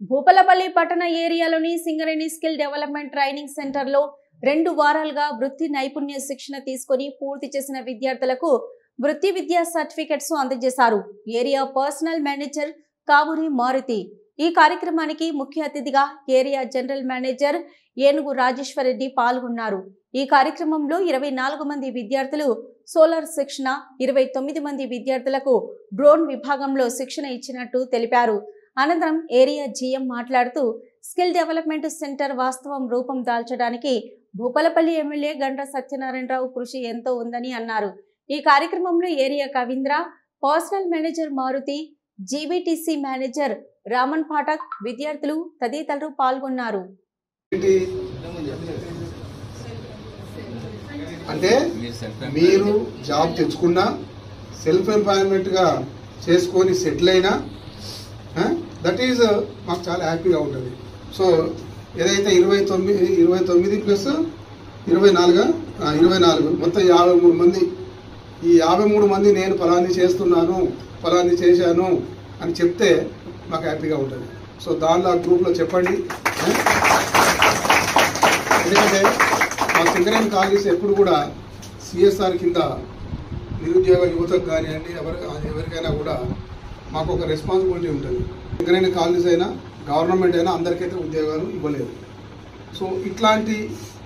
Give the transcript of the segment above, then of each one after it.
భూపాలపల్లి పట్టణ ఏరియాలోని Singareni skill development training సెంటర్లో 2 వారాలుగా వృత్తి నైపుణ్య శిక్షణ తీసుకొని పూర్తి చేసిన విద్యార్థులకు వృత్తి విద్యా సర్టిఫికెట్స్ అందజేశారు. Area personnel manager Kavuri Maruti ఈ కార్యక్రమానికి ముఖ్య అతిథిగా ఏరియా జనరల్ మేనేజర్ ఏనుగు రాజేశ్వర్ రెడ్డి పాల్గొన్నారు. ఈ కార్యక్రమంలో 24 మంది విద్యార్థులు సోలార్ శిక్షణ, 29 మంది విద్యార్థులకు డ్రోన్ విభాగంలో శిక్షణ ఇచ్చినట్టు తెలిపారు. అనంతరం ఏరియా జీఎం మాట్లాడుతూ స్కిల్ డెవలప్మెంట్ సెంటర్ వాస్తవం రూపం దాల్చడానికి భూపాలపల్లి ఎమ్మెల్యే గండ్ర సత్యనారాయణరావు కృషి ఎంతో ఉందని అన్నారు. ఈ కార్యక్రమంలో area Kavindra, personal manager Maruti, GBTC manager Raman Pathak, విద్యార్థులు తదితరులు పాల్గొన్నారు. అంటే మీరు జాబ్ తెచ్చుకున్నా, సెల్ఫ్ ఎంప్లాయ్మెంట్ గా చేసుకొని సెటిల్ అయినా దట్ ఈజ్ మాకు చాలా హ్యాపీగా ఉంటుంది. సో ఏదైతే 29 ప్లస్ 24 మొత్తం 53 మంది, ఈ 53 మంది నేను ఫలాన్ని చేస్తున్నాను, ఫలాన్ని చేశాను అని చెప్తే మాకు హ్యాపీగా ఉంటుంది. సో దానిలో గ్రూప్లో చెప్పండి. ఎందుకంటే మా సింగరేణి కాలేజెస్ ఎప్పుడు కూడా సిఎస్ఆర్ కింద నిరుద్యోగ యువతకు కానివ్వండి, ఎవరికైనా కూడా మాకు ఒక రెస్పాన్సిబిలిటీ ఉంటుంది. సింగరేణి కాలేజెస్ అయినా గవర్నమెంట్ అయినా అందరికైతే ఉద్యోగాలు ఇవ్వలేదు. సో ఇట్లాంటి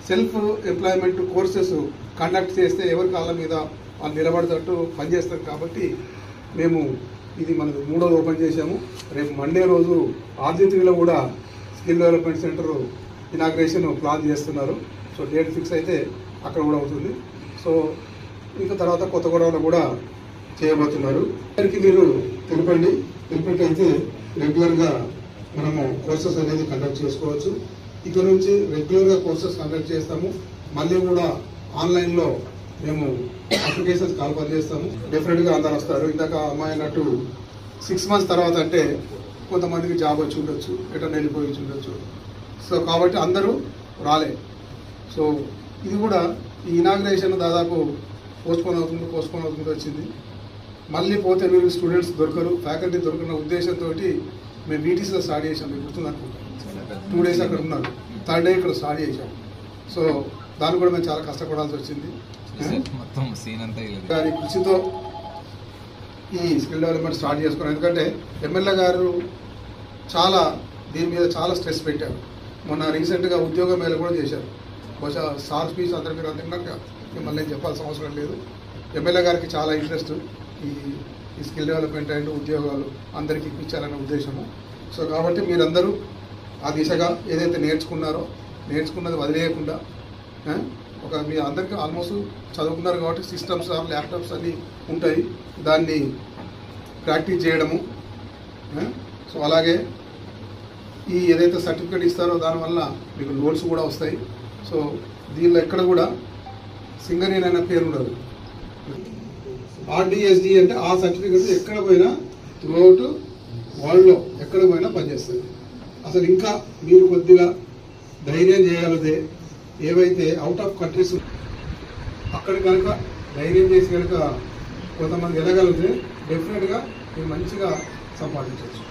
సెల్ఫ్ ఎంప్లాయ్మెంట్ కోర్సెస్ కండక్ట్ చేస్తే ఎవరి కాళ్ళ మీద వాళ్ళు నిలబడేటట్టు పనిచేస్తారు. కాబట్టి మేము ఇది మనకు 3వ ఓపెన్ చేశాము. రేపు మండే రోజు ఆర్జిత్రిలో కూడా skill development centre inauguration plan చేస్తున్నారు. సో డేట్ ఫిక్స్ అయితే అక్కడ కూడా అవుతుంది. సో ఇంకా తర్వాత కొత్తగూడలో కూడా చేయబోతున్నారు. దానికి మీరు తెలిపినట్టయితే రెగ్యులర్గా మనము కోర్సెస్ అనేది కండక్ట్ చేసుకోవచ్చు. ఇక్కడ నుంచి రెగ్యులర్గా కోర్సెస్ కండక్ట్ చేస్తాము. మళ్ళీ కూడా ఆన్లైన్లో మేము అప్లికేషన్స్ కాల్పర్ చేస్తాము. డెఫినెట్గా అందరు వస్తారు. ఇందాక అమ్మాయి అన్నట్టు 6 మంత్స్ తర్వాత అంటే కొంతమందికి జాబ్ వచ్చి ఉండొచ్చు, ఎటన్నా వెళ్ళిపోయి ఉండొచ్చు. సో కాబట్టి అందరూ రాలే. సో ఇది కూడా ఈ ఇనాగ్రేషన్ దాదాపు పోస్ట్పోన్ అవుతుంది వచ్చింది. మళ్ళీ పోతే మీరు స్టూడెంట్స్ దొరకరు, ఫ్యాకల్టీ దొరకన ఉద్దేశంతో మేము వీటీసీలో స్టార్ట్ చేసాం. మీకు గుర్తుందనుకుంటాం. 2 డేస్ అక్కడ ఉన్నారు, 3rd డే ఇక్కడ స్టార్ట్ చేసాం. సో దాన్ని కూడా మేము చాలా కష్టపడాల్సి వచ్చింది. గారి కృషితో ఈ స్కిల్ డెవలప్మెంట్ స్టార్ట్ చేసుకున్నాం. ఎందుకంటే ఎమ్మెల్యే గారు దీని మీద చాలా స్ట్రెస్ పెట్టారు. మొన్న రీసెంట్గా ఉద్యోగ మేళ కూడా చేశారు. బహుశా సార్ స్పీచ్ అందరికీ అందుకున్నాక మిమ్మల్ని చెప్పాల్సిన అవసరం లేదు. ఎమ్మెల్యే గారికి చాలా ఇంట్రెస్ట్ ఈ స్కిల్ డెవలప్మెంట్ అండ్ ఉద్యోగాలు అందరికీ ఇప్పించాలనే ఉద్దేశము. సో కాబట్టి మీరందరూ ఆ దిశగా ఏదైతే నేర్చుకున్నది వదిలేయకుండా మీ అందరికీ ఆల్మోస్ట్ చదువుకున్నారు కాబట్టి సిస్టమ్స్, ల్యాప్టాప్స్ అన్నీ ఉంటాయి, దాన్ని ప్రాక్టీస్ చేయడము. సో అలాగే ఈ ఏదైతే సర్టిఫికేట్ ఇస్తారో దానివల్ల మీకు నోట్స్ కూడా వస్తాయి. సో దీనిలో ఎక్కడ కూడా సింగరేణి అనే పేరు ఉండదు. ఆర్డిఎస్డి అంటే ఆ సర్టిఫికేట్ ఎక్కడ పోయినా త్రూఅవుట్ వరల్డ్లో ఎక్కడ పోయినా పనిచేస్తుంది. అసలు ఇంకా మీరు కొద్దిగా ధైర్యం చేయగలిగితే, ఏవైతే అవుట్ ఆఫ్ కంట్రీస్ అక్కడ కనుక ధైర్యం చేసి కనుక కొంతమంది వెళ్ళగలిగితే డెఫినెట్గా మీరు మంచిగా సంపాదించవచ్చు.